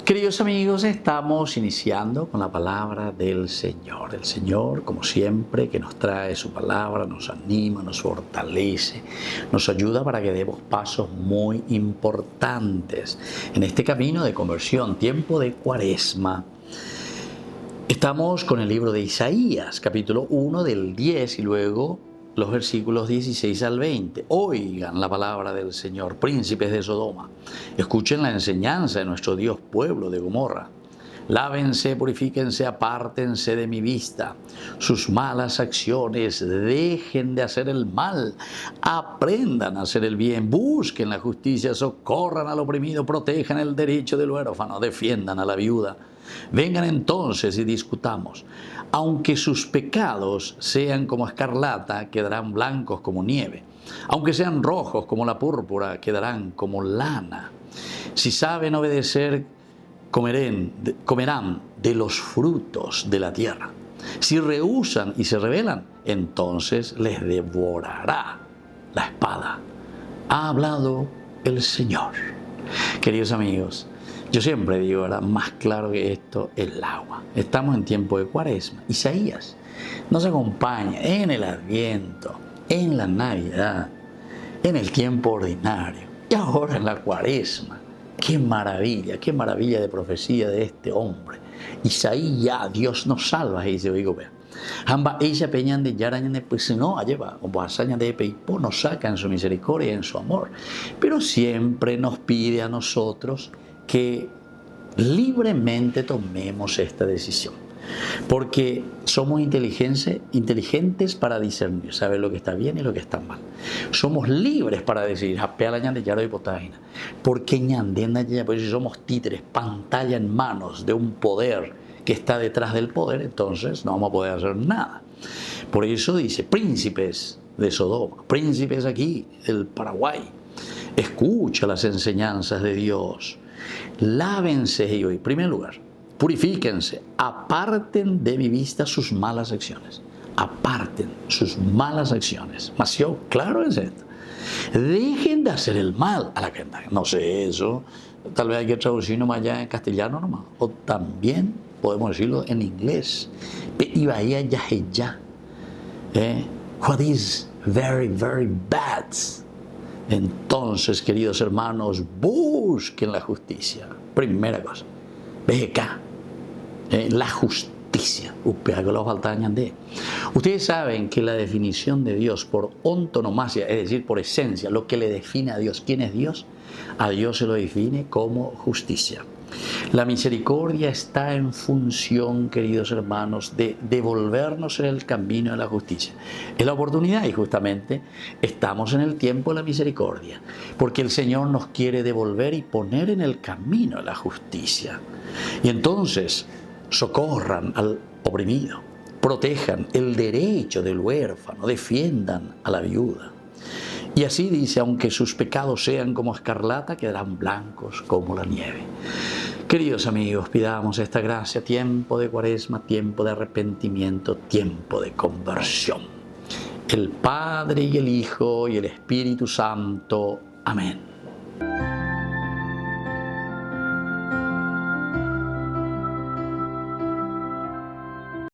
Queridos amigos, estamos iniciando con la palabra del Señor. El Señor, como siempre, que nos trae su palabra, nos anima, nos fortalece, nos ayuda para que demos pasos muy importantes en este camino de conversión, tiempo de Cuaresma. Estamos con el libro de Isaías, capítulo 1 del 10 y luego los versículos 16 al 20. Oigan la palabra del Señor, príncipes de Sodoma. Escuchen la enseñanza de nuestro Dios, pueblo de Gomorra. Lávense, purifíquense, apártense de mi vista. Sus malas acciones, dejen de hacer el mal. Aprendan a hacer el bien, busquen la justicia, socorran al oprimido, protejan el derecho del huérfano, defiendan a la viuda. Vengan entonces y discutamos. Aunque sus pecados sean como escarlata, quedarán blancos como nieve. Aunque sean rojos como la púrpura, quedarán como lana. Si saben obedecer, comerán de los frutos de la tierra. Si rehúsan y se rebelan, entonces les devorará la espada. Ha hablado el Señor. Queridos amigos, yo siempre digo, ¿verdad? Más claro que esto, el agua. Estamos en tiempo de Cuaresma. Isaías nos acompaña en el Adviento, en la Navidad, en el tiempo ordinario y ahora en la Cuaresma. Qué maravilla de profecía de este hombre. Isaías, Dios nos salva, dice, oigo, vea. Hamba ella peñan de yarañane pues no lleva o hazaña de peipo nos saca en su misericordia y en su amor, pero siempre nos pide a nosotros que libremente tomemos esta decisión, porque somos inteligentes para discernir, saber lo que está bien y lo que está mal. Somos libres para decidir, porque pues si somos títeres, pantalla en manos de un poder que está detrás del poder, entonces no vamos a poder hacer nada. Por eso dice, príncipes de Sodoma, príncipes aquí del Paraguay, escucha las enseñanzas de Dios. Lávense ellos, en primer lugar, purifíquense, aparten de mi vista sus malas acciones. Aparten sus malas acciones. Demasiado claro es esto. Dejen de hacer el mal a la gente. No sé eso, tal vez hay que traducirlo más allá en castellano nomás. O también podemos decirlo en inglés. What is very, very bad. Entonces, queridos hermanos, busquen la justicia. Primera cosa. La justicia. Ustedes saben que la definición de Dios por antonomasia, es decir, por esencia, lo que le define a Dios, ¿quién es Dios? A Dios se lo define como justicia. La misericordia está en función, queridos hermanos, de devolvernos en el camino de la justicia. Es la oportunidad y justamente estamos en el tiempo de la misericordia, porque el Señor nos quiere devolver y poner en el camino de la justicia. Y entonces, socorran al oprimido, protejan el derecho del huérfano, defiendan a la viuda. Y así dice, aunque sus pecados sean como escarlata, quedarán blancos como la nieve. Queridos amigos, pidamos esta gracia, tiempo de Cuaresma, tiempo de arrepentimiento, tiempo de conversión. El Padre y el Hijo y el Espíritu Santo. Amén.